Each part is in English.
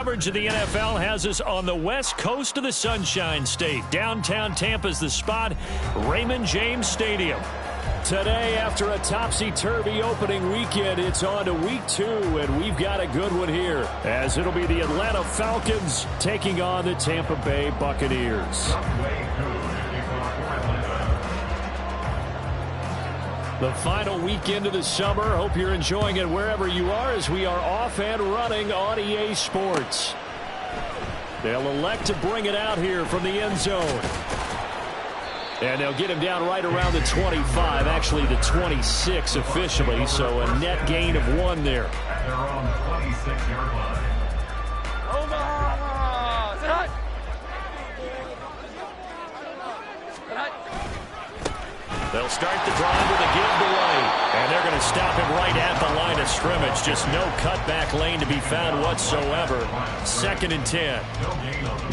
Coverage of the NFL has us on the west coast of the Sunshine State. Downtown Tampa's the spot, Raymond James Stadium. Today, after a topsy-turvy opening weekend, it's on to week 2, and we've got a good one here, as it'll be the Atlanta Falcons taking on the Tampa Bay Buccaneers. The final weekend of the summer. Hope you're enjoying it wherever you are, as we are off and running on EA Sports. They'll elect to bring it out here from the end zone. And they'll get him down right around the 25, actually the 26 officially, so a net gain of 1 there. At their own 26-yard line. They'll start the drive with a give to right, and they're going to stop him right at the line of scrimmage. Just no cutback lane to be found whatsoever. 2nd and 10.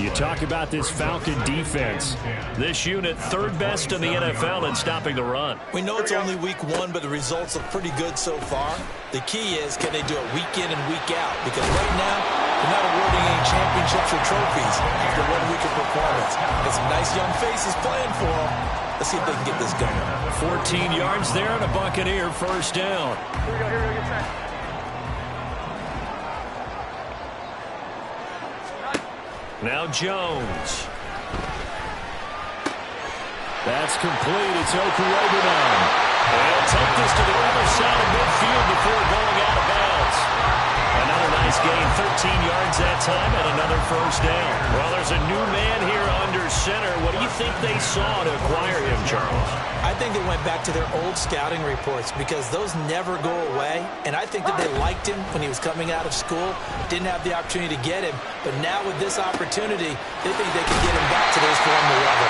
You talk about this Falcon defense. This unit, 3rd best in the NFL in stopping the run. We know it's only week 1, but the results look pretty good so far. The key is, can they do it week in and week out? Because right now, they're not awarding any championships or trophies after 1 week of performance. Got some nice young faces playing for them. Let's see if they can get this going. 14 yards there and a Buccaneer first down. Here we go, get set. Now Jones. That's complete. It's Okurobunan. They'll take this to the other side of midfield before going out of bounds. Another nice gain, 13 yards that time, and another first down. Well, there's a new man here under center. What do you think they saw to acquire him, Charles? I think they went back to their old scouting reports because those never go away. And I think that they liked him when he was coming out of school. Didn't have the opportunity to get him. But now with this opportunity, they think they can get him back to those former level.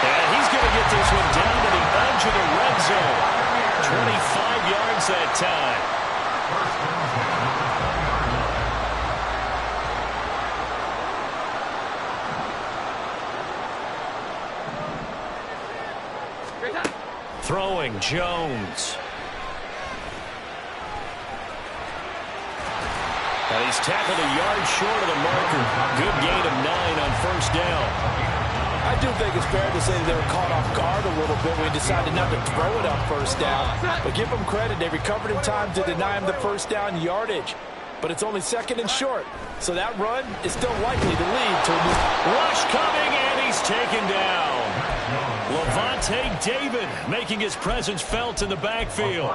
And he's going to get this one down to the edge of the red zone. 25 yards that time. Throwing Jones. And he's tackled a yard short of the marker. Good gain of 9 on first down. I do think it's fair to say they were caught off guard a little bit when he decided not to throw it on first down. But give them credit, they recovered in time to deny him the first down yardage. But it's only 2nd and short. So that run is still likely to lead to a rush coming, and he's taken down. Levante David making his presence felt in the backfield.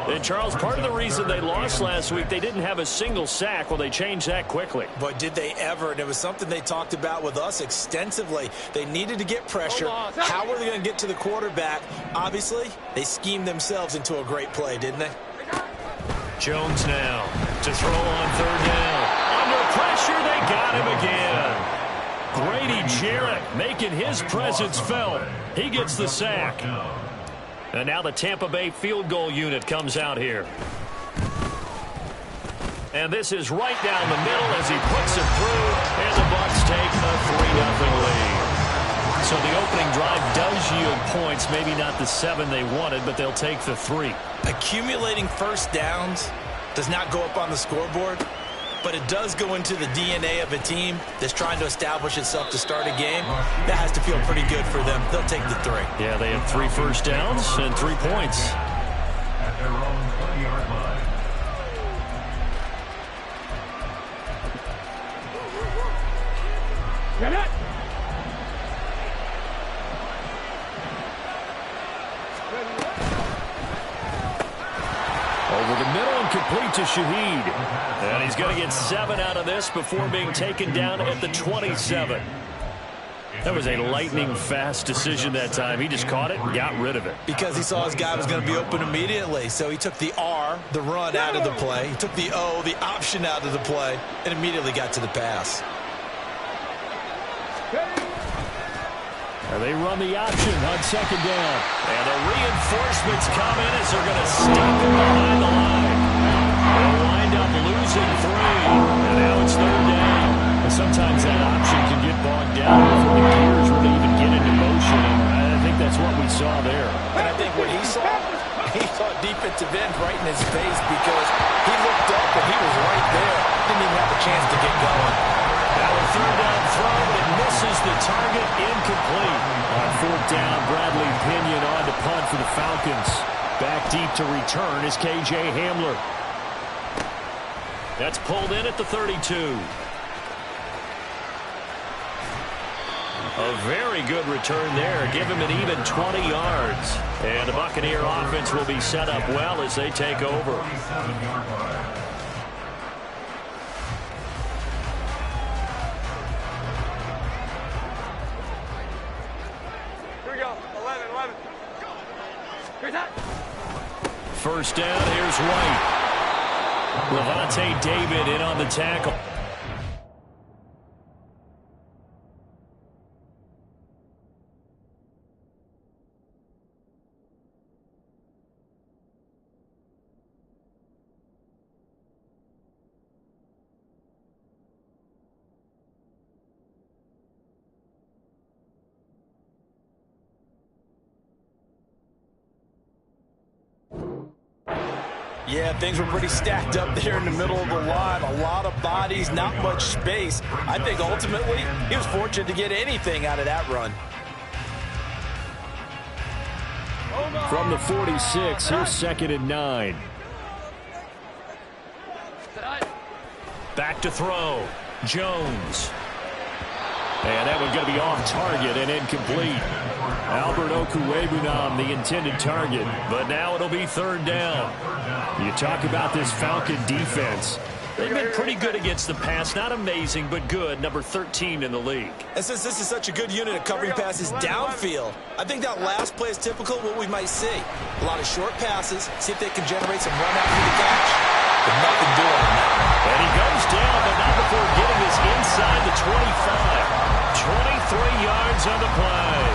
And Charles, part of the reason they lost last week, they didn't have a single sack. Well, they changed that quickly. But did they ever? And it was something they talked about with us extensively. They needed to get pressure. How were they going to get to the quarterback? Obviously, they schemed themselves into a great play, didn't they? Jones now to throw on 3rd down. Under pressure, they got him again. Grady Jarrett making his presence felt. He gets the sack. And now the Tampa Bay field goal unit comes out here. And this is right down the middle as he puts it through, and the Bucs take a 3-0 lead. So the opening drive does yield points, maybe not the 7 they wanted, but they'll take the 3. Accumulating first downs does not go up on the scoreboard, but it does go into the DNA of a team that's trying to establish itself to start a game. That has to feel pretty good for them. They'll take the 3. Yeah, they have 3 first downs and 3 points. At their own 20-yard line. Get it! Over the middle and complete to Shaheed. And he's going to get 7 out of this before being taken down at the 27. That was a lightning-fast decision that time. He just caught it and got rid of it. Because he saw his guy was going to be open immediately. So he took the R, the run, out of the play. He took the O, the option, out of the play, and immediately got to the pass. And they run the option on 2nd down. And the reinforcements come in as they're going to stop him behind the line. They'll wind up losing 3. And now it's 3rd down. And sometimes that option can get bogged down before the gears really even get into motion. And I think that's what we saw there. And I think what he saw defensive end right in his face because he looked up and he was right there. Didn't even have a chance to get going. incomplete. On fourth down, Bradley Pinion on to punt for the Falcons. Back deep to return is K.J. Hamler. That's pulled in at the 32. A very good return there. Give him an even 20 yards. And the Buccaneer offense will be set up well as they take over. 47-yard line. Here we go. 11. Here's that. First down, here's White. Levante David in on the tackle. Yeah, things were pretty stacked up there in the middle of the line. A lot of bodies, not much space. I think ultimately he was fortunate to get anything out of that run. From the 46, here's 2nd and 9. Back to throw. Jones. And that one's going to be off target and incomplete. Albert Okwuegbunam, the intended target. But now it'll be 3rd down. You talk about this Falcon defense. They've been pretty good against the pass. Not amazing, but good. Number 13 in the league. And since this is such a good unit of covering passes downfield, I think that last play is typical of what we might see. A lot of short passes. See if they can generate some run after the catch. But nothing doing on that one. And he goes down, but not before getting this inside the 25. 23 yards on the play.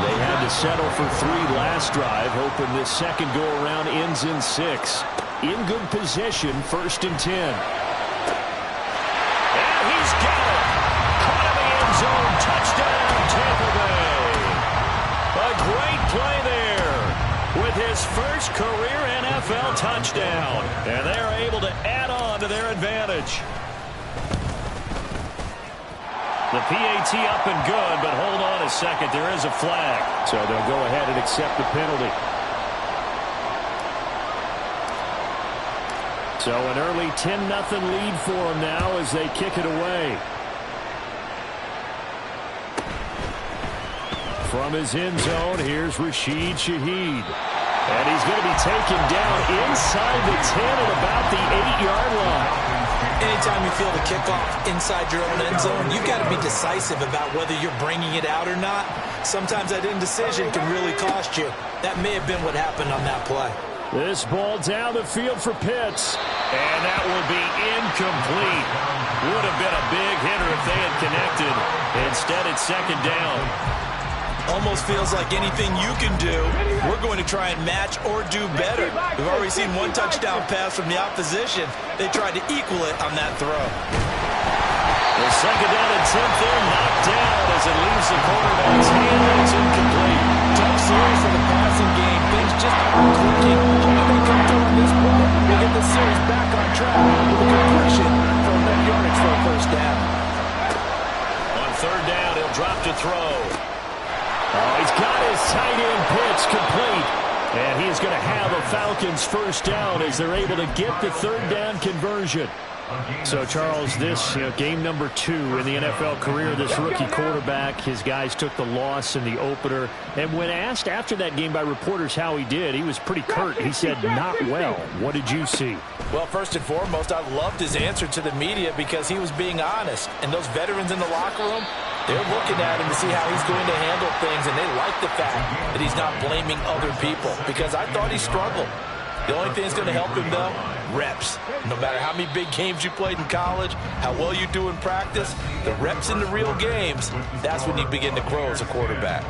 They had to settle for 3 last drive, hoping this second go-around ends in 6. In good position, 1st and 10. And he's got it. Caught in the end zone. Touchdown, Tampa Bay. A great play there with his first career NFL touchdown. And they're able to add on to their advantage. The PAT up and good, but hold on a second. There is a flag. So they'll go ahead and accept the penalty. So an early 10-0 lead for them now as they kick it away. From his end zone, here's Rashid Shaheed. And he's going to be taken down inside the 10 at about the 8-yard line. Anytime you feel the kickoff inside your own end zone, you've got to be decisive about whether you're bringing it out or not. Sometimes that indecision can really cost you. That may have been what happened on that play. This ball down the field for Pitts. And that will be incomplete. Would have been a big hitter if they had connected. Instead, it's 2nd down. Almost feels like anything you can do, we're going to try and match or do better. We've already seen 1 touchdown pass from the opposition. They tried to equal it on that throw. The 2nd down attempt there knocked down as it leaves the quarterback's hand. It's incomplete. Tough series for the passing game. Things just aren't clicking. If they come through on this play, we'll get the series back on track with a completion for enough yardage for a 1st down. On 3rd down, he'll drop to throw. Oh, he's got his tight end pitch complete. And he is going to have a Falcons 1st down as they're able to get the 3rd down conversion. So, Charles, this game number 2 in the NFL career, this rookie quarterback, his guys took the loss in the opener. And when asked after that game by reporters how he did, he was pretty curt. He said, not well. What did you see? Well, first and foremost, I loved his answer to the media because he was being honest. And those veterans in the locker room, they're looking at him to see how he's going to handle things, and they like the fact that he's not blaming other people because I thought he struggled. The only thing that's going to help him, though, reps. No matter how many big games you played in college, how well you do in practice, the reps in the real games, that's when you begin to grow as a quarterback.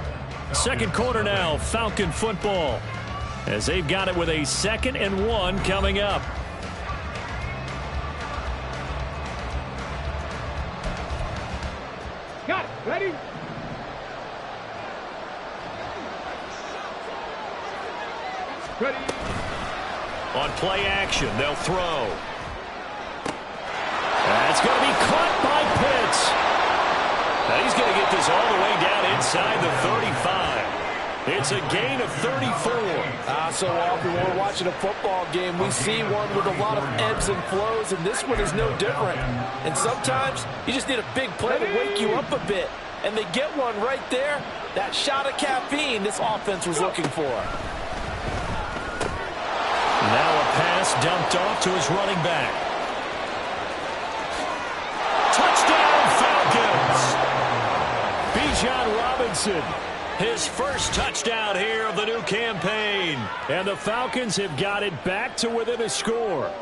2nd quarter now, Falcon football, as they've got it with a 2nd and 1 coming up. Got it. Ready? Ready. On play action, they'll throw. That's going to be caught by Pitts. Now he's going to get this all the way down inside inside the 35. It's a gain of 34. So often when we're watching a football game, we see one with a lot of ebbs and flows, and this one is no different. And sometimes you just need a big play to wake you up a bit. And they get one right there. That shot of caffeine this offense was looking for. Now a pass dumped off to his running back. Touchdown, Falcons! Bijan Robinson, his first touchdown here of the new campaign. And the Falcons have got it back to within a score.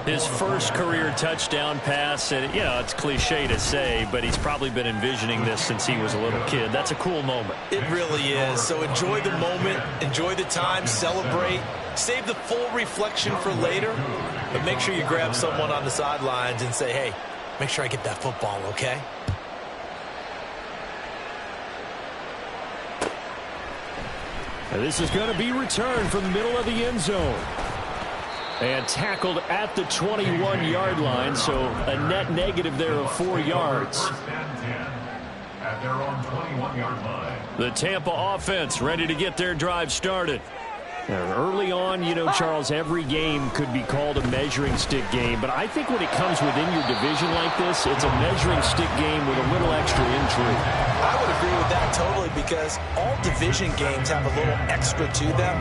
His first career touchdown pass, and you know, it's cliche to say, but he's probably been envisioning this since he was a little kid. That's a cool moment. It really is. So enjoy the moment, enjoy the time, celebrate, save the full reflection for later, but make sure you grab someone on the sidelines and say, hey, make sure I get that football, okay? And this is going to be returned from the middle of the end zone. And tackled at the 21-yard line, so a net negative there of 4 yards. At their own 21-yard line. The Tampa offense ready to get their drive started. Now, early on, you know, Charles, every game could be called a measuring stick game, but I think when it comes within your division like this, it's a measuring stick game with a little extra intrigue. I would agree with that totally, because all division games have a little extra to them.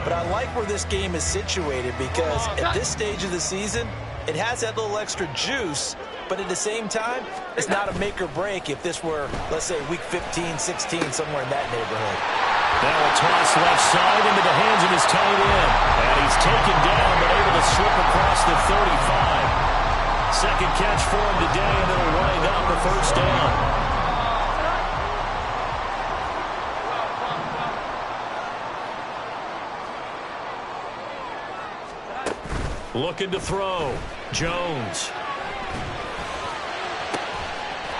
But I like where this game is situated, because at this stage of the season, it has that little extra juice, but at the same time, it's not a make or break if this were, let's say, week 15, 16, somewhere in that neighborhood. Now a toss left side into the hands of his tight end. And he's taken down, but able to slip across the 35. Second catch for him today, and it'll wind up a first down. Looking to throw. Jones.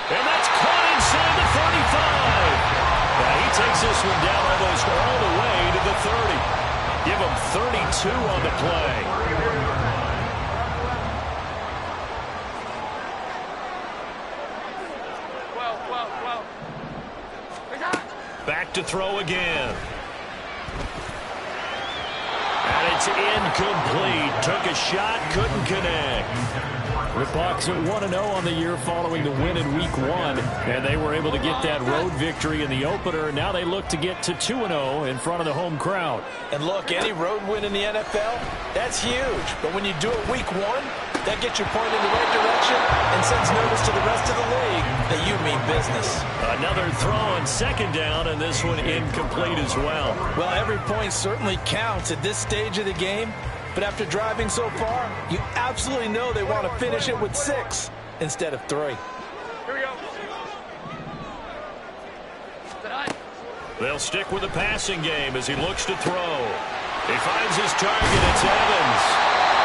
And that's caught inside the 35. Now he takes this one down almost all the way to the 30. Give him 32 on the play. Back to throw again. And it's incomplete. Took a shot, couldn't connect. The Bucs at 1-0 on the year following the win in Week 1, and they were able to get that road victory in the opener. Now they look to get to 2-0 in front of the home crowd. And look, any road win in the NFL, that's huge. But when you do it Week 1, that gets you pointed in the right direction and sends notice to the rest of the league that you mean business. Another throw on second down, and this one incomplete as well. Well, every point certainly counts at this stage of the game. But after driving so far, you absolutely know they want to finish it with 6 instead of 3. Here we go. They'll stick with the passing game as he looks to throw. He finds his target. It's Evans.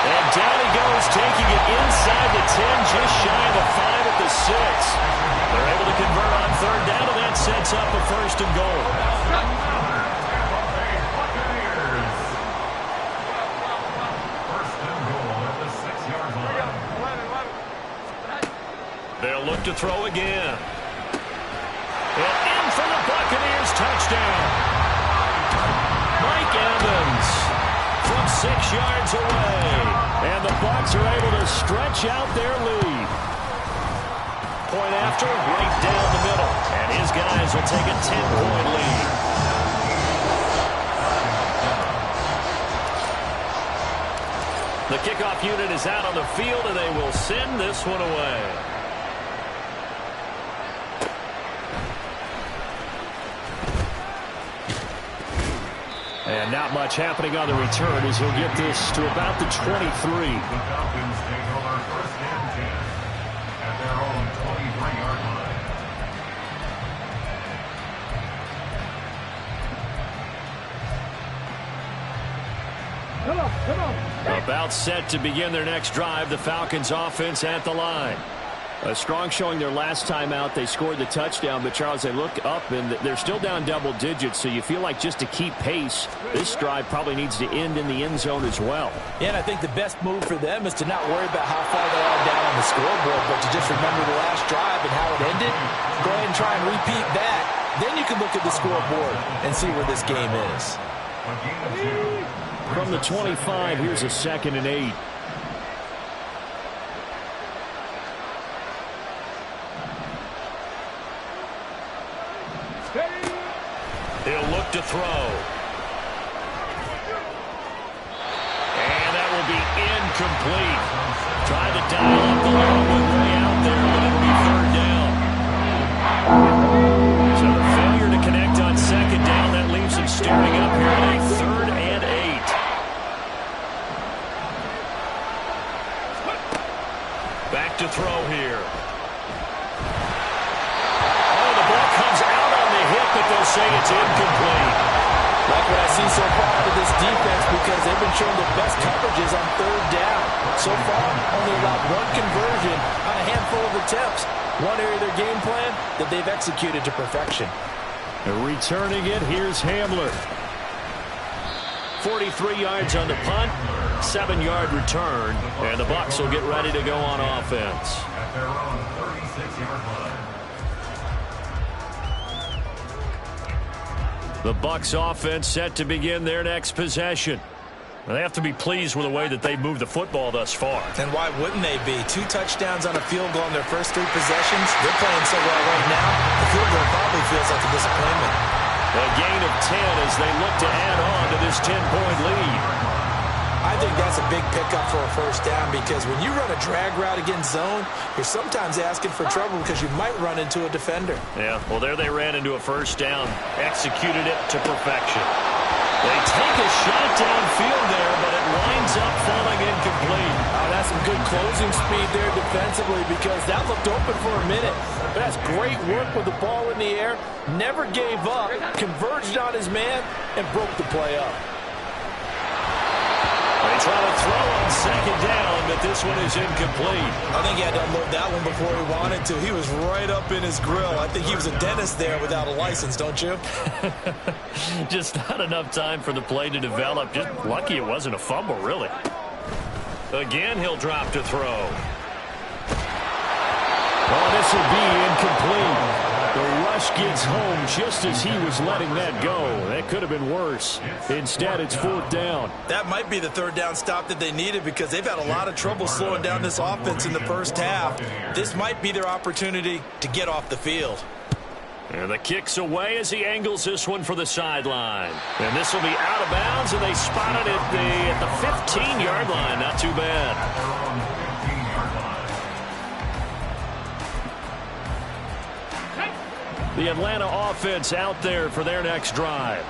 And down he goes, taking it inside the 10, just shy of the 5 at the 6. They're able to convert on third down, and that sets up a first and goal. They'll look to throw again. And in for the Buccaneers, touchdown. Mike Evans from 6 yards away. And the Bucs are able to stretch out their lead. Point after, right down the middle. And his guys will take a 10-point lead. The kickoff unit is out on the field, and they will send this one away. And not much happening on the return as he'll get this to about the 23. The Falcons take over first and 10 at their own 23-yard line. Come on. About set to begin their next drive. The Falcons offense at the line. A strong showing their last time out. They scored the touchdown, but Charles, they look up and they're still down double digits, so you feel like just to keep pace, this drive probably needs to end in the end zone as well. Yeah, and I think the best move for them is to not worry about how far they are down on the scoreboard, but to just remember the last drive and how it ended, go ahead and try and repeat that. Then you can look at the scoreboard and see where this game is. From the 25, here's a 2nd and 8. He'll look to throw. And that will be incomplete. Tried to dial up the long way out there, but it'll be 3rd down. So the failure to connect on 2nd down, that leaves him staring up here at a 3rd and 8. Back to throw here. Oh, the ball comes out on the hip, but they'll say it's incomplete. Like what I see so far out of this defense, because they've been showing the best coverages on 3rd down. So far, only allowed 1 conversion on a handful of attempts. One area of their game plan that they've executed to perfection. Returning it, here's Hamler. 43 yards on the punt, 7-yard return, and the Bucs will get ready to go on offense. At their own 36-yard line. The Bucs offense set to begin their next possession. They have to be pleased with the way that they've moved the football thus far. And why wouldn't they be? 2 touchdowns on a field goal in their first 3 possessions. They're playing so well right now, the field goal probably feels like a disappointment. A gain of 10 as they look to add on to this 10-point lead. I think that's a big pickup for a 1st down, because when you run a drag route against zone, you're sometimes asking for trouble because you might run into a defender. Yeah, well, there they ran into a 1st down, executed it to perfection. They take a shot downfield there, but it winds up falling incomplete. Oh, that's some good closing speed there defensively, because that looked open for a minute. But that's great work with the ball in the air. Never gave up, converged on his man, and broke the play up. They try to throw on 2nd down, but this one is incomplete. I think he had to unload that one before he wanted to. He was right up in his grill. I think he was a dentist there without a license, don't you? Just not enough time for the play to develop. Just lucky it wasn't a fumble, really. Again, he'll drop to throw. Oh, this will be incomplete. The rush gets home just as he was letting that go. That could have been worse. Instead, it's 4th down. That might be the 3rd down stop that they needed, because they've had a lot of trouble slowing down this offense in the first half. This might be their opportunity to get off the field. And the kick's away as he angles this one for the sideline. And this will be out of bounds, and they spot it at the 15-yard line. Not too bad. The Atlanta offense out there for their next drive.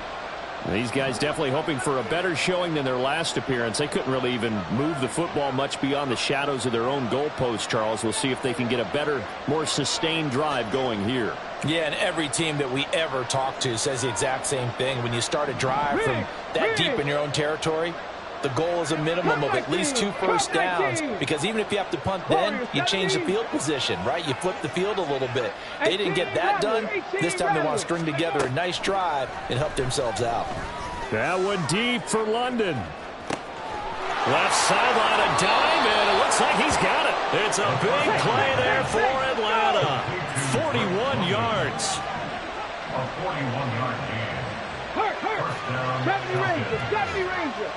These guys definitely hoping for a better showing than their last appearance. They couldn't really even move the football much beyond the shadows of their own goalpost, Charles. We'll see if they can get a better, more sustained drive going here. Yeah, and every team that we ever talk to says the exact same thing. When you start a drive from that deep in your own territory, the goal is a minimum of at least 2 first downs, because even if you have to punt then, you change the field position, right? You flip the field a little bit. They didn't get that done. This time they want to string together a nice drive and help themselves out. That one deep for London. Left sideline, a dime, and it looks like he's got it. It's a big play there for Atlanta. 41 yards. A 41-yard gain. Hurt. 70 Rangers.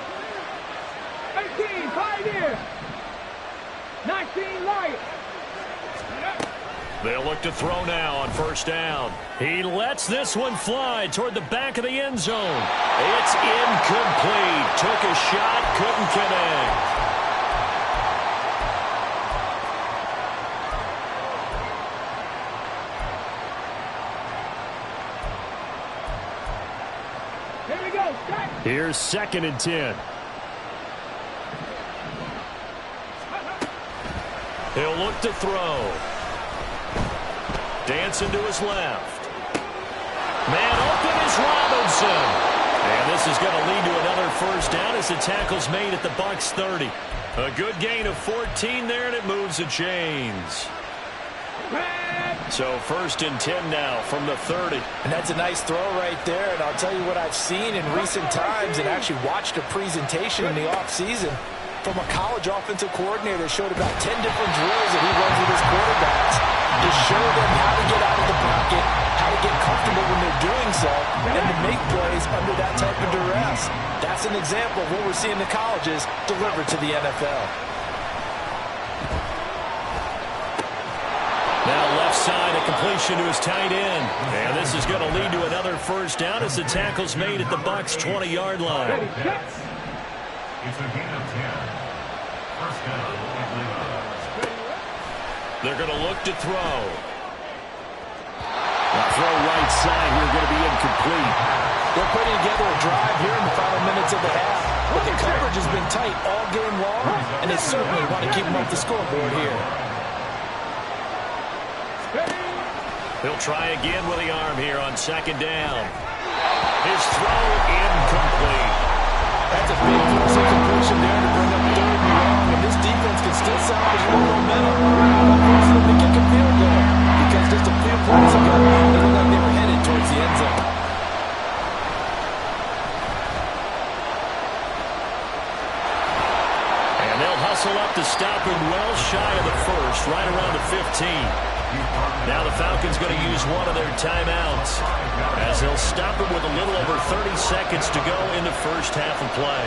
18, Pioneer. 19, Lions. They'll look to throw now on 1st down. He lets this one fly toward the back of the end zone. It's incomplete. Took a shot, couldn't connect. Here we go. Start. Here's 2nd and 10. He'll look to throw. Dancing to his left. Man open is Robinson. And this is going to lead to another 1st down as the tackle's made at the Bucs 30. A good gain of 14 there, and it moves the chains. So 1st and 10 now from the 30. And that's a nice throw right there. And I'll tell you what I've seen in recent times, and actually watched a presentation in the offseason from a college offensive coordinator that showed about 10 different drills that he duress. That's an example of what we're seeing in the colleges delivered to the NFL. Now left side, a completion to his tight end. And this is going to lead to another first down as the tackle's made at the Bucs' 20-yard line. It's a gain of 10. First down, Atlanta. They're going to look to throw. The throw right side here going to be incomplete. They're putting together a drive here in the final minutes of the half. But the coverage has been tight all game long, and they certainly want to keep them off the scoreboard here. He'll try again with the arm here on second down. His throw incomplete. That's a big force of completion there to bring up 3rd and long, and this defense can still salvage more momentum. Forcing them to kick a field goal, because just a few points ago, they looked like they were headed towards the end zone. And they'll hustle up to stop him well shy of the first, right around the 15. Now the Falcons going to use one of their timeouts as they'll stop him with a little over 30 seconds to go in the first half of play.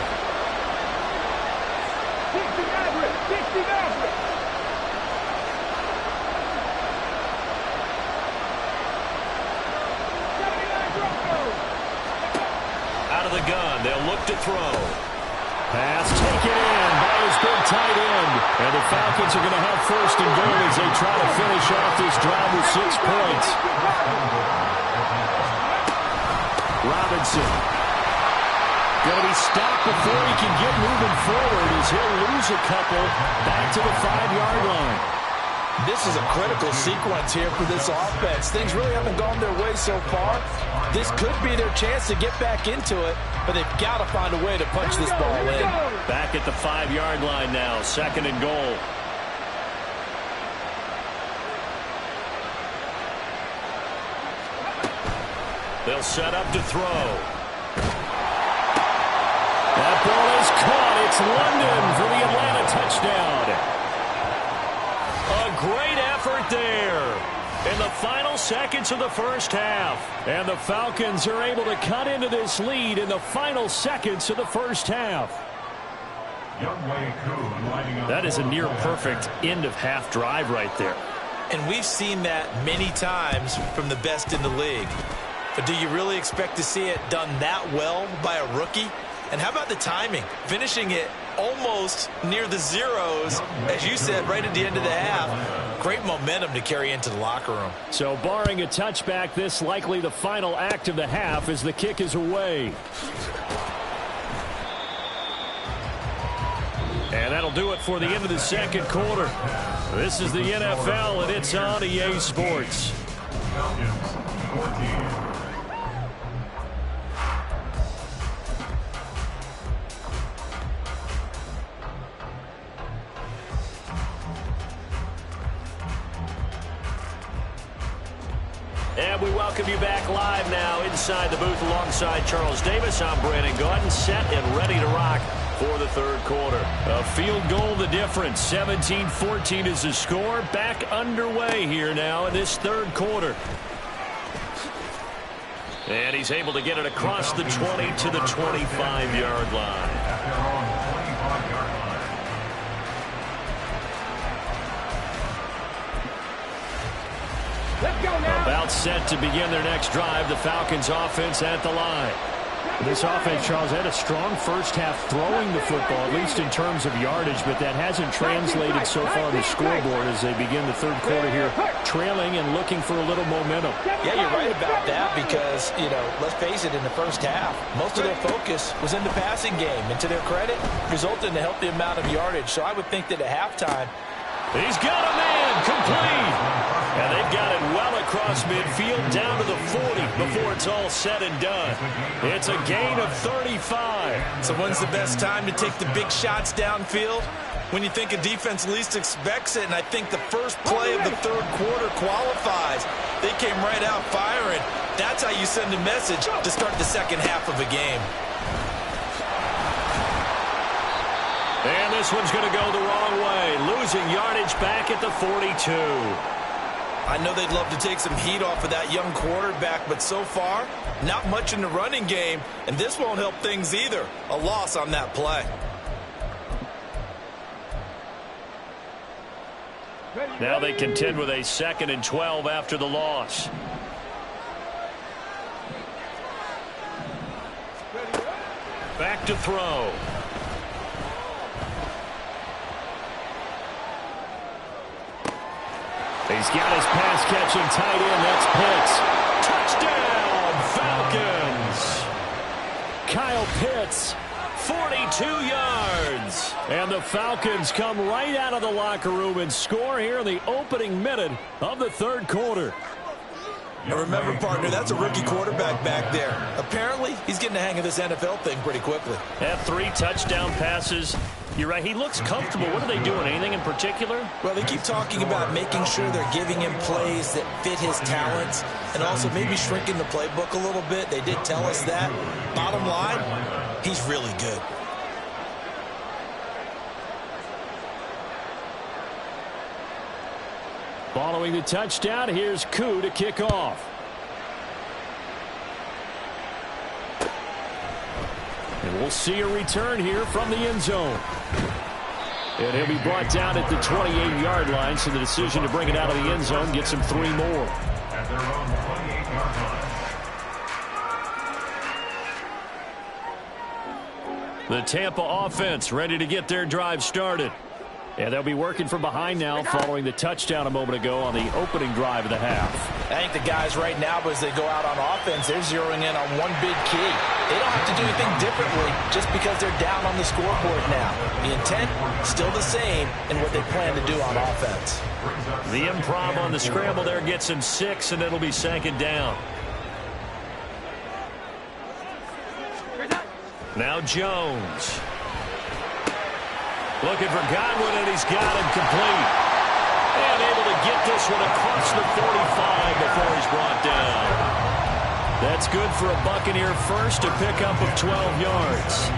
Out of the gun, they'll look to throw. Pass taken in by his big tight end. And the Falcons are going to have first and goal as they try to finish off this drive with 6 points. Robinson going to be stopped before he can get moving forward as he'll lose a couple back to the 5-yard line. This is a critical sequence here for this offense. Things really haven't gone their way so far. This could be their chance to get back into it, but they've got to find a way to punch this ball in. Back at the 5-yard line now, second and goal. They'll set up to throw. That ball is caught. It's London for the Atlanta touchdown. A great effort there in the final seconds of the first half. And the Falcons are able to cut into this lead in the final seconds of the first half. That is a near-perfect end-of-half drive right there. And we've seen that many times from the best in the league. But do you really expect to see it done that well by a rookie? And how about the timing? Finishing it almost near the zeros, as you said, right at the end of the half. Great momentum to carry into the locker room. So barring a touchback, this likely the final act of the half as the kick is away. And that'll do it for the end of the second quarter. This is the NFL, and it's on EA Sports. And we welcome you back live now inside the booth alongside Charles Davis. I'm Brandon Gordon, set and ready to rock for the third quarter. A field goal the difference. 17-14 is the score. Back underway here now in this third quarter. And he's able to get it across the 20 to the 25-yard line. About set to begin their next drive. The Falcons offense at the line. This offense, Charles, had a strong first half throwing the football, at least in terms of yardage, but that hasn't translated so far on the scoreboard as they begin the third quarter here, trailing and looking for a little momentum. Yeah, you're right about that because, you know, let's face it, in the first half, most of their focus was in the passing game, and to their credit, resulted in a healthy amount of yardage. So I would think that at halftime, he's got a man complete. And they've got it well across midfield down to the 40 before it's all said and done. It's a gain of 35. So when's the best time to take the big shots downfield? When you think a defense least expects it, and I think the first play of the third quarter qualifies. They came right out firing. That's how you send a message to start the second half of a game. And this one's going to go the wrong way. Losing yardage back at the 42. I know they'd love to take some heat off of that young quarterback, but so far, not much in the running game, and this won't help things either. A loss on that play. Now they contend with a 2nd and 12 after the loss. Back to throw. He's got his pass-catching tight end. That's Pitts. Touchdown, Falcons. Kyle Pitts, 42 yards. And the Falcons come right out of the locker room and score here in the opening minute of the 3rd quarter. And remember, partner, that's a rookie quarterback back there. Apparently, he's getting the hang of this NFL thing pretty quickly. Had 3 touchdown passes. You're right, he looks comfortable. What are they doing? Anything in particular? Well, they keep talking about making sure they're giving him plays that fit his talents and also maybe shrinking the playbook a little bit. They did tell us that. Bottom line, he's really good. Following the touchdown, here's Koo to kick off. And we'll see a return here from the end zone. And he'll be brought down at the 28-yard line, so the decision to bring it out of the end zone gets him 3 more. At their own 28-yard line. The Tampa offense ready to get their drive started. And they'll be working from behind now following the touchdown a moment ago on the opening drive of the half. I think the guys right now, as they go out on offense, they're zeroing in on one big key. They don't have to do anything differently just because they're down on the scoreboard now. The intent, still the same in what they plan to do on offense. The improv on the scramble there gets him 6, and it'll be 2nd down. Now Jones. Looking for Godwin, and he's got him complete. And able to get this one across the 45 before he's brought down. That's good for a Buccaneer first, a pickup of 12 yards.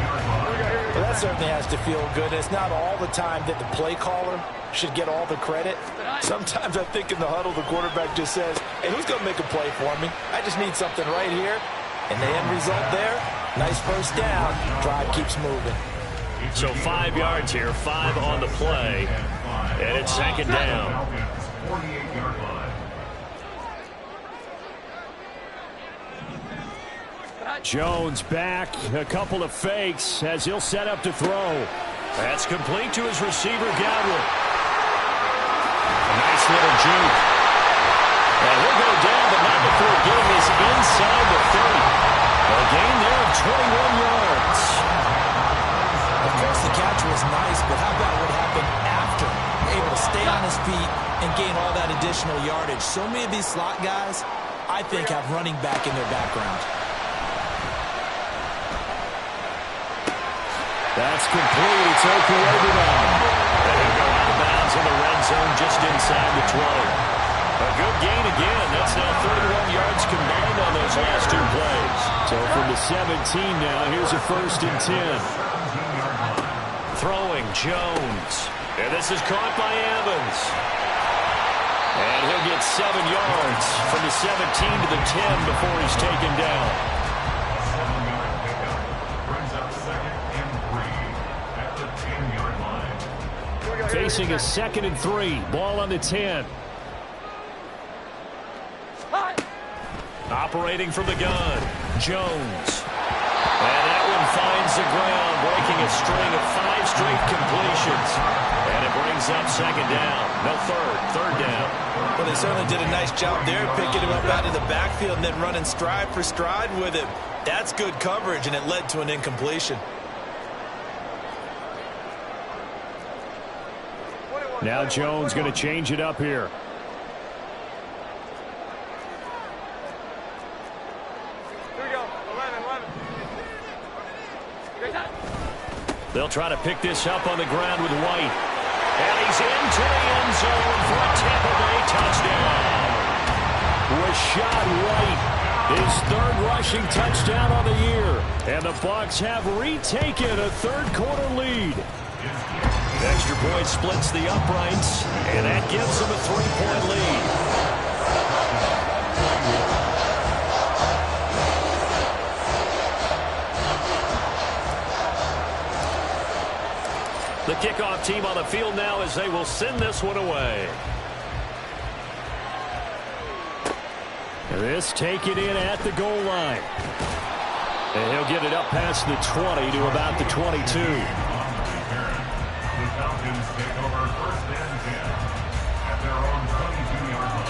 Well, that certainly has to feel good. It's not all the time that the play caller should get all the credit. Sometimes I think in the huddle, the quarterback just says, hey, who's going to make a play for me? I just need something right here. And the end result there, nice first down. Drive keeps moving. So 5 yards here, 5 on the play, and it's 2nd down. 48-yard line. Jones back, a couple of fakes as he'll set up to throw. That's complete to his receiver, Godwin. A nice little juke. And he'll go down, but not before getting this inside the 30. A gain there of 21 yards. Of course, the catch was nice, but how about what happened after? Able to stay on his feet and gain all that additional yardage. So many of these slot guys, I think, have running back in their background. That's complete. It's Okuegbunam. And he'll go out of bounds in the red zone just inside the 20. A good gain again. That's now 31 yards combined on those last 2 plays. So from the 17 now, here's a 1st and 10. Throwing Jones. And this is caught by Evans. And he'll get 7 yards from the 17 to the 10 before he's taken down. 7-yard pickup. Brings up 2nd and 3 at the 10-yard line. Facing a 2nd and 3. Ball on the 10. Operating from the gun. Jones. And that one finds the ground, breaking a string of 5 straight completions. And it brings up 2nd down. No, 3rd down. Well, they certainly did a nice job there, picking him up out of the backfield and then running stride for stride with him. That's good coverage, and it led to an incompletion. Now Jones going to change it up here. They'll try to pick this up on the ground with White. And he's into the end zone for a Tampa Bay touchdown. Rashad White, his 3rd rushing touchdown on the year. And the Bucs have retaken a 3rd quarter lead. Extra point splits the uprights, and that gives them a 3-point lead. face-off team on the field now as they will send this one away. This taken in at the goal line. And he'll get it up past the 20 to about the 22. The Falcons take over first and 10 at their own 22-yard line.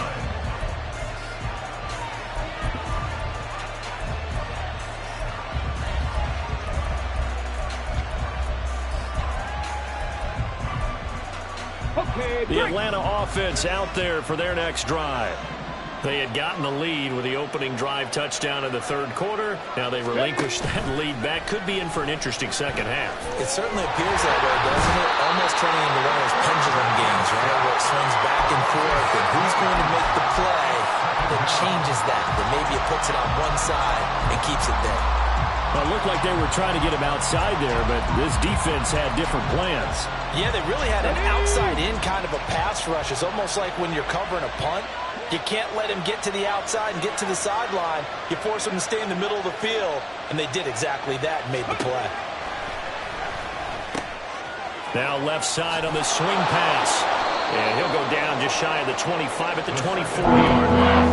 The Atlanta offense out there for their next drive. They had gotten the lead with the opening drive touchdown in the third quarter. Now they relinquished that lead back. Could be in for an interesting second half. It certainly appears that way, doesn't it? Almost turning into one of those pendulum games, right, where it swings back and forth, and who's going to make the play that changes that maybe it puts it on one side and keeps it there. Well, it looked like they were trying to get him outside there, but this defense had different plans. Yeah, they really had an outside-in kind of a pass rush. It's almost like when you're covering a punt. You can't let him get to the outside and get to the sideline. You force him to stay in the middle of the field, and they did exactly that and made the play. Now left side on the swing pass. And he'll go down just shy of the 25 at the 24-yard line.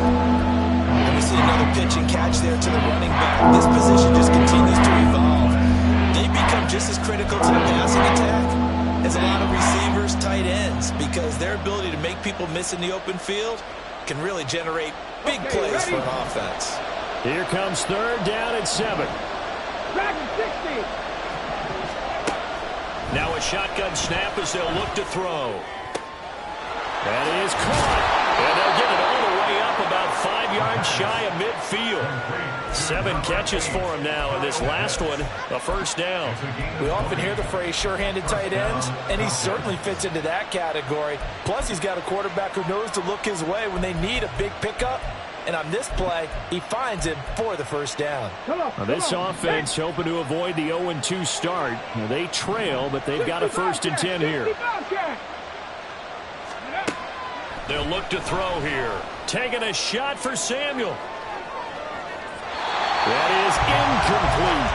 And we see another pitch and catch there to the running back. This position just continues to evolve. They become just as critical to the passing attack as a lot of receivers, tight ends, because their ability to make people miss in the open field can really generate big plays for an offense. Here comes third down and 7. Now a shotgun snap as they'll look to throw. That is caught. And they'll get it all the way up about 5 yards shy of midfield. 7 catches for him now, and this last one, a first down. We often hear the phrase sure-handed tight ends, and he certainly fits into that category. Plus, he's got a quarterback who knows to look his way when they need a big pickup. And on this play, he finds him for the first down. Now this offense hoping to avoid the 0-2 start. Now they trail, but they've got a first and 10 here. They'll look to throw here. Taking a shot for Samuel. That is incomplete.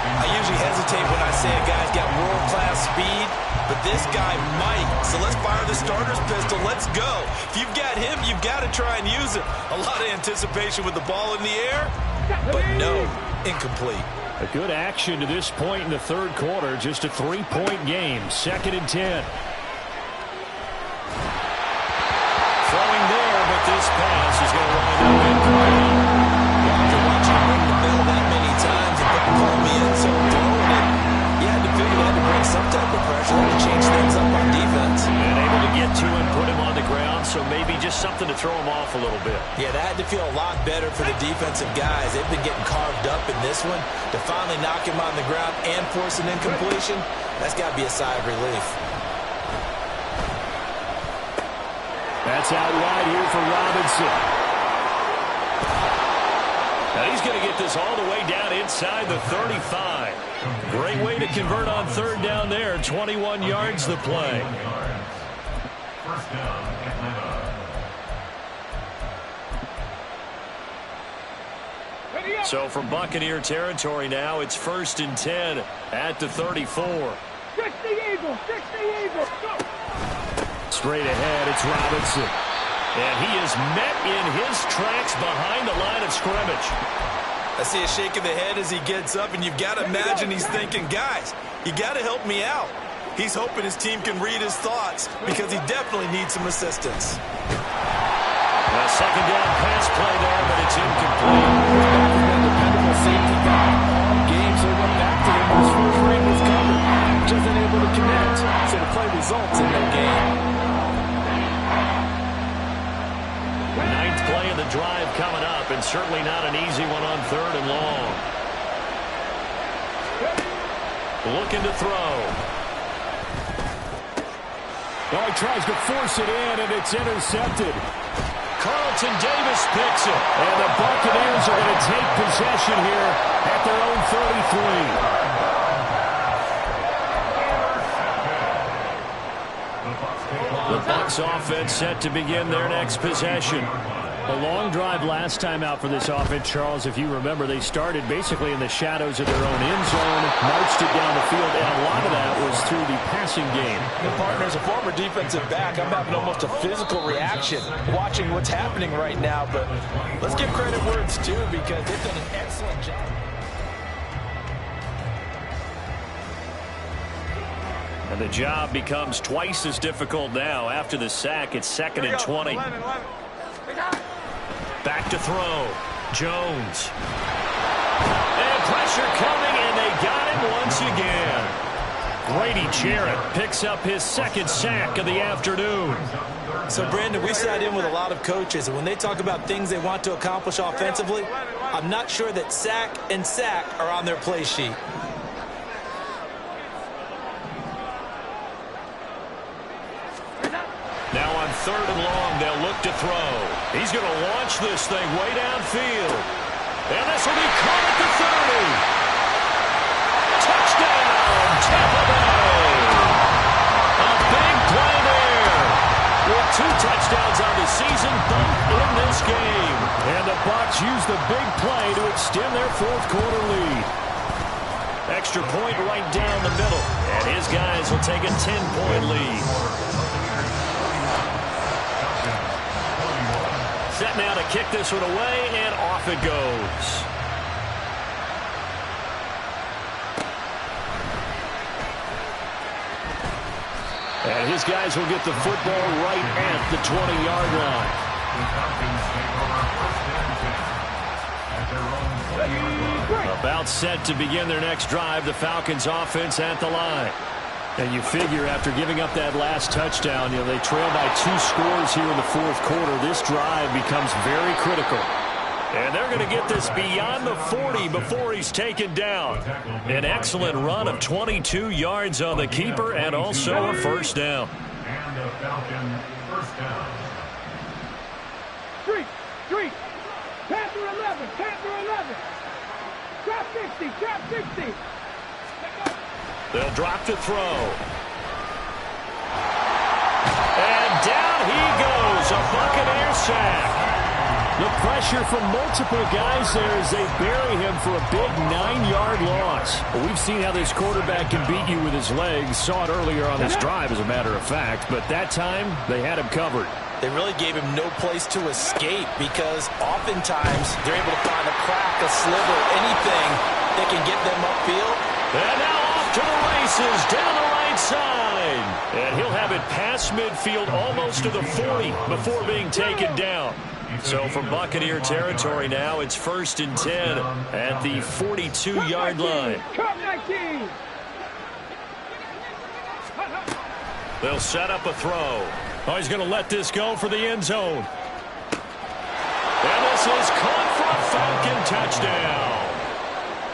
I usually hesitate when I say a guy's got world-class speed, but this guy might. So let's fire the starter's pistol. Let's go. If you've got him, you've got to try and use it. A lot of anticipation with the ball in the air, but no, incomplete. A good action to this point in the third quarter. Just a 3-point game. 2nd and 10. Throwing there, but this pass is going to wind up incomplete. After watching him ring the bell that many times and pull me in so throwing it, you had to figure they had to bring some type of pressure to change things up on defense. And able to get to him, put him on the ground, so maybe just something to throw him off a little bit. Yeah, that had to feel a lot better for the defensive guys. They've been getting carved up in this one. To finally knock him on the ground and force an incompletion, that's got to be a sigh of relief. That's out wide here for Robinson. Now he's going to get this all the way down inside the 35. Great way to convert on third down there. 21 yards the play. First down, Atlanta. So from Buccaneer territory now, it's 1st and 10 at the 34. Straight ahead, it's Robinson. And he is met in his tracks behind the line of scrimmage. I see a shake of the head as he gets up, and you've got to imagine he's thinking, guys, you got to help me out. He's hoping his team can read his thoughts because he definitely needs some assistance. A second down pass play there, but it's incomplete. Dependable safety guy all game, so he went back to him when his first ring was covered. Just unable to connect, so the play results in that game. 9th play of the drive coming up, and certainly not an easy one on 3rd and long. Looking to throw. Oh, he tries to force it in, and it's intercepted. Carlton Davis picks it. And the Buccaneers are going to take possession here at their own 33. The Bucs offense set to begin their next possession. A long drive last time out for this offense, Charles. If you remember, they started basically in the shadows of their own end zone, marched it down the field, and a lot of that was through the passing game. The partner's a former defensive back. I'm having almost a physical reaction watching what's happening right now, but let's give credit where it's due because they've done an excellent job. And the job becomes twice as difficult now. After the sack, it's 2nd and 20. Back to throw. Jones. And pressure coming, and they got him once again. Grady Jarrett picks up his 2nd sack of the afternoon. So, Brandon, we sat in with a lot of coaches, and when they talk about things they want to accomplish offensively, I'm not sure that sack and sack are on their play sheet. Now on 3rd and long, they'll look to throw. He's going to launch this thing way downfield. And this will be caught at the 30. Touchdown, Tampa Bay. A big play there. With 2 touchdowns on the season, both in this game. And the Bucs use the big play to extend their 4th quarter lead. Extra point right down the middle. And his guys will take a 10-point lead. Set now to kick this one away, and off it goes. And his guys will get the football right at the 20-yard line. About set to begin their next drive, the Falcons offense at the line. And you figure after giving up that last touchdown, they trail by 2 scores here in the 4th quarter. This drive becomes very critical. And they're going to get this beyond the 40 before he's taken down. An excellent run of 22 yards on the keeper and also a 1st down. And the Falcon first down. Street. Panther 11. Trap 60. They'll drop to throw. And down he goes. A Buccaneer sack. The pressure from multiple guys there as they bury him for a big 9-yard loss. Well, we've seen how this quarterback can beat you with his legs. Saw it earlier on this drive, as a matter of fact. But that time, they had him covered. They really gave him no place to escape because oftentimes they're able to find a crack, a sliver, anything that can get them upfield. And now off to the races down the right side. And he'll have it past midfield almost to the 40 before being taken down. So from Buccaneer territory now, it's 1st and 10 at the 42-yard line. They'll set up a throw. Oh, he's going to let this go for the end zone. And this is caught for a Falcon touchdown.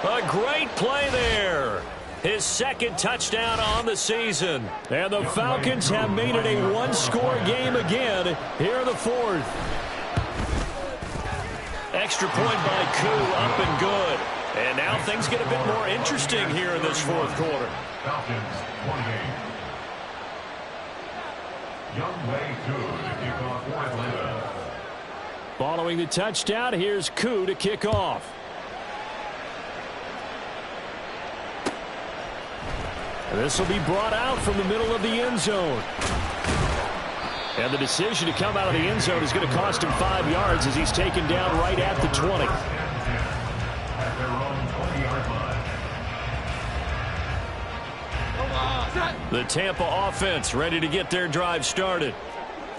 A great play there. His 2nd touchdown on the season. And the Falcons have made it a 1-score game again here in the 4th. Extra point by Koo, up and good. And now things get a bit more interesting here in this 4th quarter. Falcons 28. Youngway Koo to kick off for Atlanta. Following the touchdown, here's Koo to kick off. And this will be brought out from the middle of the end zone. And the decision to come out of the end zone is going to cost him 5 yards as he's taken down right at the 20. At their own 20-yard line. The Tampa offense ready to get their drive started.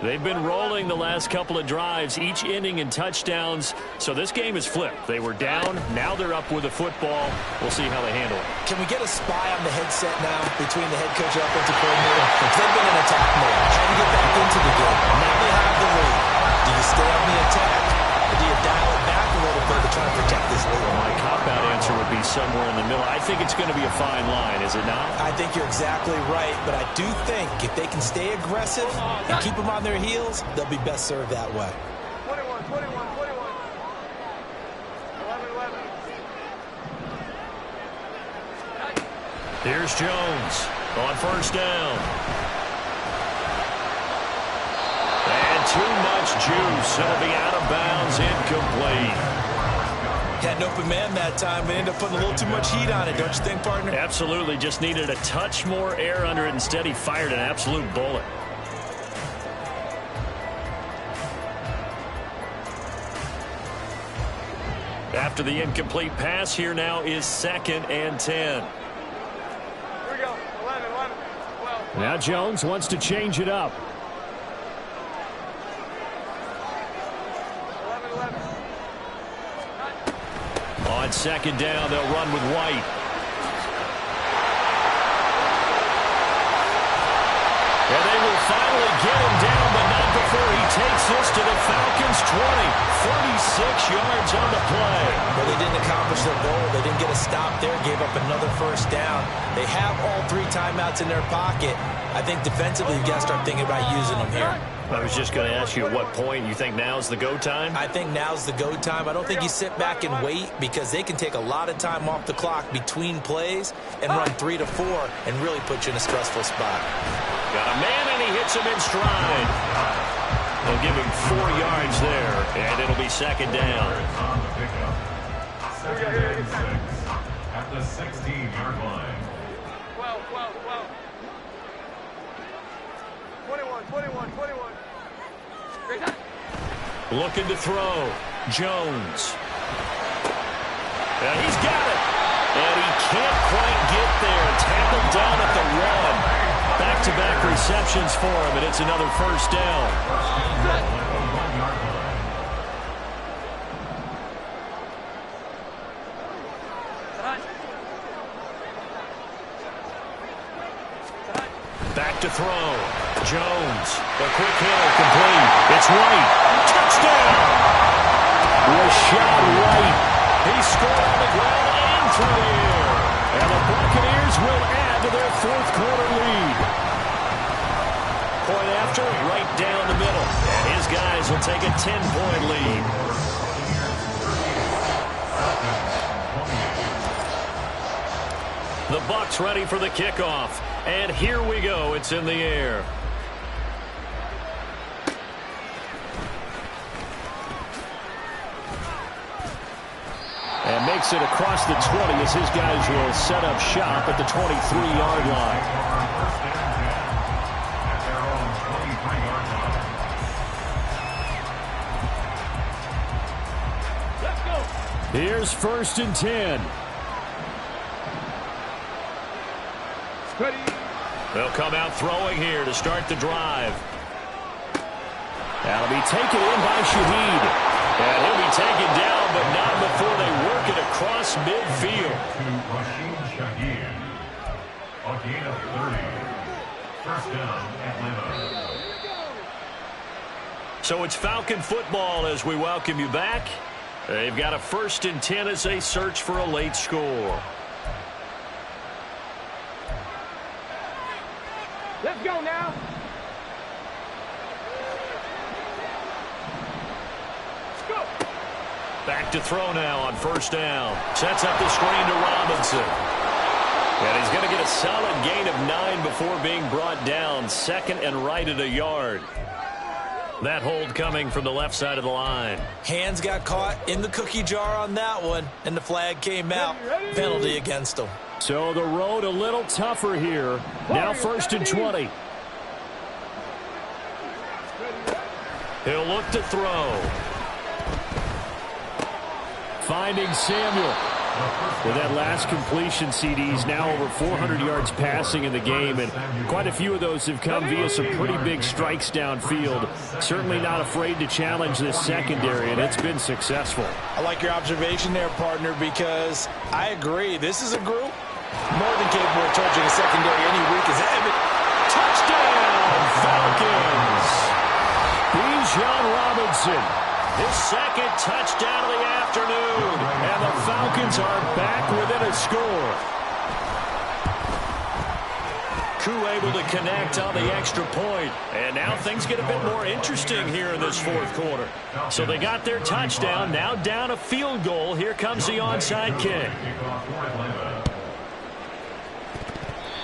They've been rolling the last couple of drives, each ending in touchdowns. So this game is flipped. They were down. Now they're up with the football. We'll see how they handle it. Can we get a spy on the headset now between the head coach and offensive coordinator? They've been in attack mode, trying to get back into the game. Now they have the lead. Do you stay on the attack, or do you dial it back a little bit to try to protect this lead? My cop-out answer would be somewhere in the middle. I think it's going to be a fine line, is it not? I think you're exactly right, but I do think if they can stay aggressive and keep them on their heels, they'll be best served that way. 21. 11. Here's Jones on 1st down. And too much juice. It'll be out of bounds, incomplete. Had an open man that time, but ended up putting a little too much heat on it, don't you think, partner? Absolutely. Just needed a touch more air under it. Instead, he fired an absolute bullet. After the incomplete pass, here now is 2nd and 10. Here we go. 11, 12. Now Jones wants to change it up. 11. On 2nd down, they'll run with White. And they will finally get him down, but not before he takes this to the Falcons' 20. 46 yards on the play. Well, they didn't accomplish their goal. They didn't get a stop there, gave up another first down. They have all 3 timeouts in their pocket. I think defensively, you've got to start thinking about using them here. I was just going to ask you at what point you think now's the go time? I think now's the go time. I don't think you sit back and wait because they can take a lot of time off the clock between plays and run 3 to 4 and really put you in a stressful spot. Got a man, and he hits him in stride. They'll give him 4 yards there, and it'll be 2nd down. On the pickup. 2nd and 6 at the 16-yard line. 12. 21. Looking to throw. Jones. And he's got it. And he can't quite get there. Tackled down at the 1. Back-to-back receptions for him, and it's another first down. Back to throw. Jones. The quick hitter complete. It's White. Touchdown! Rashad White. He scored on the ground and through the air. And the Buccaneers will add to their 4th quarter lead. Point after, right down the middle. And his guys will take a 10-point lead. The Bucs ready for the kickoff. And here we go. It's in the air. And makes it across the 20 as his guys will set up shop at the 23-yard line. Here's 1st and 10. They'll come out throwing here to start the drive. That'll be taken in by Shaheed. And he'll be taken down, but not before they work it across midfield. To Rashid Shaheed. A gain of 30. First down, Atlanta. So it's Falcon football as we welcome you back. They've got a 1st and 10 as they search for a late score. Let's go now. Let's go. Back to throw now on 1st down. Sets up the screen to Robinson. And he's going to get a solid gain of 9 before being brought down. 2nd and right at a yard. That hold coming from the left side of the line. Hands got caught in the cookie jar on that one, and the flag came out. Penalty against them. So the road a little tougher here. Now 1st and 20. He'll look to throw. Finding Samuel. With that last completion, CD's now over 400 yards passing in the game, and quite a few of those have come via some pretty big strikes downfield. Certainly not afraid to challenge this secondary, and it's been successful. I like your observation there, partner, because I agree. This is a group more than capable of charging a secondary any week as evident. Touchdown, Falcons! Bijan Robinson, his 2nd touchdown of the afternoon, and the Falcons are back within a score. Koo able to connect on the extra point, and now things get a bit more interesting here in this 4th quarter. So they got their touchdown, now down a field goal. Here comes the onside kick.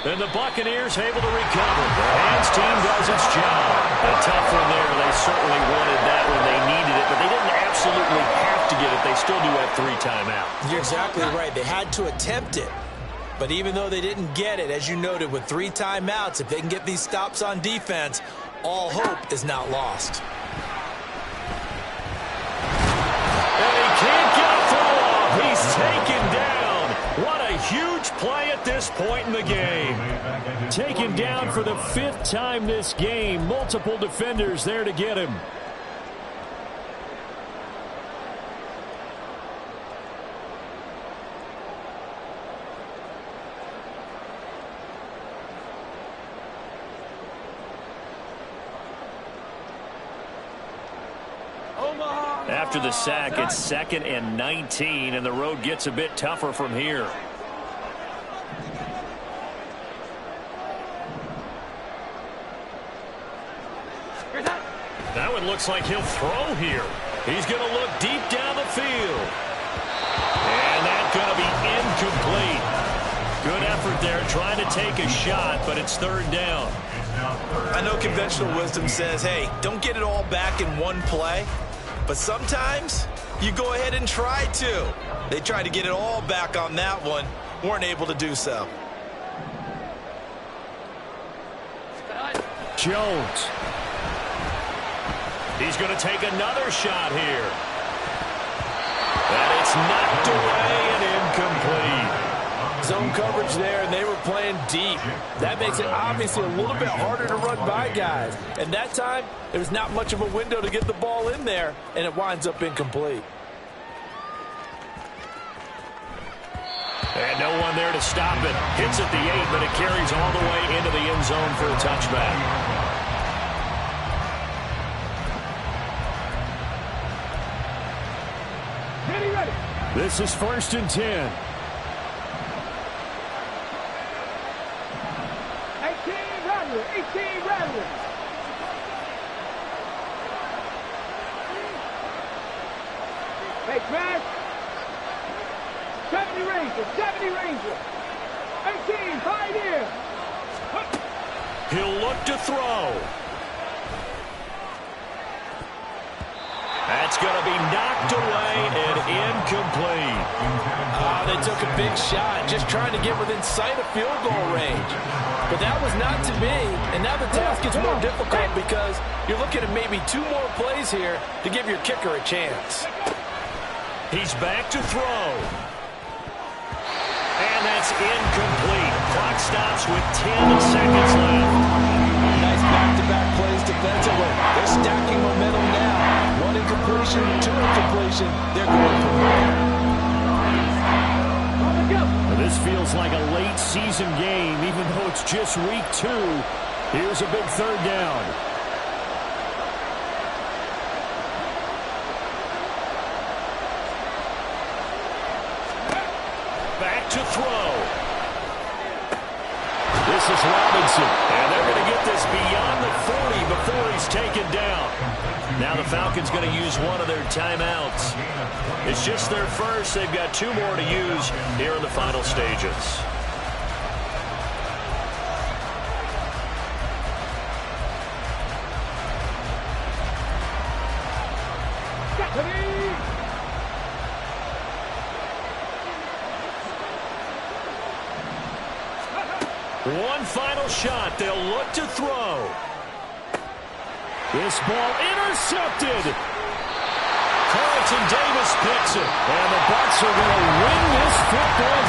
And the Buccaneers able to recover. The hands team does its job. A tough one there. They certainly wanted that one timeout. You're exactly right. They had to attempt it. But even though they didn't get it, as you noted, with 3 timeouts, if they can get these stops on defense, all hope is not lost. And he can't get a throw off. He's taken down. What a huge play at this point in the game. Taken down for the 5th time this game. Multiple defenders there to get him. After the sack, it's 2nd and 19, and the road gets a bit tougher from here. That one looks like he'll throw here. He's going to look deep down the field. And that's going to be incomplete. Good effort there trying to take a shot, but it's 3rd down. I know conventional wisdom says, hey, don't get it all back in one play. But sometimes you go ahead and try to. They tried to get it all back on that one. Weren't able to do so. Jones. He's going to take another shot here. And it's knocked away and incomplete. Zone coverage there, and they were playing deep. That makes it obviously a little bit harder to run by guys. And that time, there was not much of a window to get the ball in there, and it winds up incomplete. And no one there to stop it. Hits at the 8, but it carries all the way into the end zone for a touchback. This is 1st and 10. 18 Rattler. Hey, Crash. 70 Ranger. 18, Pioneer. He'll look to throw. That's going to be knocked away and incomplete. They took a big shot, just trying to get within sight of field goal range. But that was not to be, and now the task gets more difficult because you're looking at maybe 2 more plays here to give your kicker a chance. He's back to throw. And that's incomplete. Clock stops with 10 seconds left. Nice back-to-back plays defensively. They're stacking momentum now. 1 incompletion, 2 incompletion. They're going for more. This feels like a late season game, even though it's just week 2. Here's a big 3rd down. Back to throw. This is Robinson. And they're going to get this beyond the 40 before he's taken down. Now the Falcons going to use one of their timeouts. It's just their first. They've got 2 more to use here in the final stages. One final shot. They'll look to throw. This ball intercepted. Carlton Davis picks it. And the Bucs are going to win this football game.